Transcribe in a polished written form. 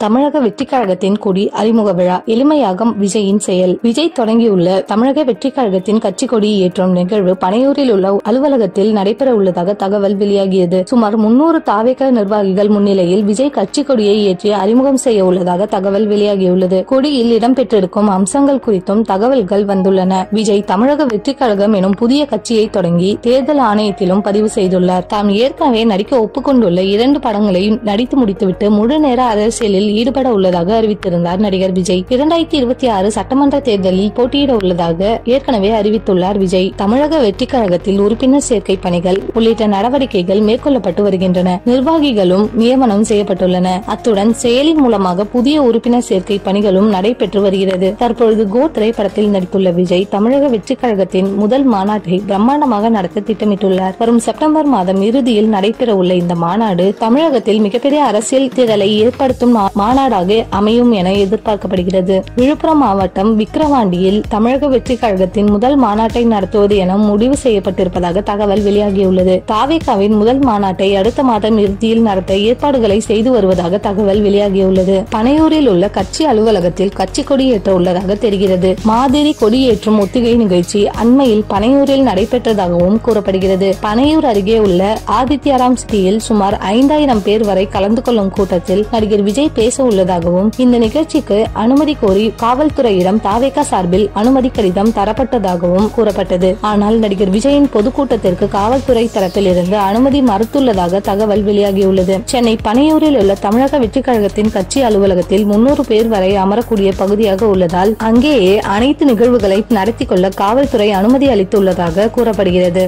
தமிழக வெற்றி கழகத்தின் கொடி அறிமுக விழா எளிமையாகும் விஜயின் செயல். விஜய் தொடங்கியுள்ள தமிழக வெற்றி கழகத்தின் கட்சி கொடி ஏற்றும் நிகழ்வு பனையூரில் உள்ள அலுவலகத்தில் நடைபெற உள்ளதாக தகவல் வெளியாகியது. சுமார் 300 தாவேக நிர்வாகிகள் முன்னிலையில் விஜய் கட்சி கொடியை ஏற்றி அறிமுகம் செய்ய உள்ளதாக தகவல் வெளியாகியுள்ளது. கொடியில் இடம்பெற்றிருக்கும் அம்சங்கள் குறித்தும் தகவல்கள் வந்துள்ளன. விஜய் தமிழக வெற்றி கழகம் எனும் புதிய கட்சியை தொடங்கி தேர்தல் ஆணையத்திலும் பதிவு செய்துள்ளார். தாம் ஏற்கனவே நடிக்க ஒப்புக்கொண்டுள்ள 2 படங்களையும் நடித்து முடித்துவிட்டு முழு நேர அரசியலில் ஈடுபட உள்ளதாக அறிவித்திருந்தார் நடிகர் விஜய். 2026 சட்டமன்ற தேர்தலில் போட்டியிட உள்ளதாக ஏற்கனவே அறிவித்துள்ளார் விஜய். தமிழக வெற்றி கழகத்தில் உறுப்பினர் சேர்க்கை பணிகள் உள்ளிட்ட நடவடிக்கைகள் மேற்கொள்ளப்பட்டு வருகின்றன. நிர்வாகிகளும் நியமனம் செய்யப்பட்டுள்ளன. அத்துடன் செயலி மூலமாக புதிய உறுப்பினர் சேர்க்கை பணிகளும் நடைபெற்று வருகிறது. தற்பொழுது கோ திரைப்படத்தில் நடித்துள்ள விஜய் தமிழக வெற்றி கழகத்தின் முதல் மாநாட்டை பிரம்மாண்டமாக நடத்த திட்டமிட்டுள்ளார். வரும் செப்டம்பர் மாதம் இறுதியில் நடைபெற உள்ள இந்த மாநாடு தமிழகத்தில் மிகப்பெரிய அரசியல் திரளை ஏற்படுத்தும் மாநாடாக அமையும் என எதிர்பார்க்கப்படுகிறது. விழுப்புரம் மாவட்டம் விக்கிரவாண்டியில் தமிழக வெற்றி கழகத்தின் முதல் மாநாட்டை நடத்துவது என முடிவு செய்யப்பட்டிருப்பதாக தகவல் வெளியாகியுள்ளது. தாவேகாவின் முதல் மாநாட்டை அடுத்த மாதம் இறுதியில் நடத்த ஏற்பாடுகளை செய்து வருவதாக தகவல் வெளியாகியுள்ளது. பனையூரில் உள்ள கட்சி அலுவலகத்தில் கட்சி கொடியேற்ற உள்ளதாக தெரிகிறது. மாதிரி கொடியேற்றும் ஒத்திகை நிகழ்ச்சி அண்மையில் பனையூரில் நடைபெற்றதாகவும் கூறப்படுகிறது. பனையூர் அருகே உள்ள ஆதித்யாராம் சிட்டியில் சுமார் 5000 பேர் வரை கலந்து கொள்ளும் கூட்டத்தில் நடிகர் விஜய் பேச உள்ளதாகவும் இந்த நிகழ்ச்சிக்கு அனுமதி கோரி காவல்துறையிடம் தாவேகா சார்பில் அனுமதி கடிதம் தரப்பட்டதாகவும் கூறப்பட்டது. ஆனால் நடிகர் விஜயின் பொதுக்கூட்டத்திற்கு காவல்துறை தரப்பில் இருந்து அனுமதி மறுத்துள்ளதாக தகவல் வெளியாகியுள்ளது. சென்னை பனையூரில் உள்ள தமிழக வெற்றி கழகத்தின் கட்சி அலுவலகத்தில் 300 பேர் வரை அமரக்கூடிய பகுதியாக உள்ளதால் அங்கேயே அனைத்து நிகழ்வுகளை நடத்தி கொள்ள காவல்துறை அனுமதி அளித்துள்ளதாக கூறப்படுகிறது.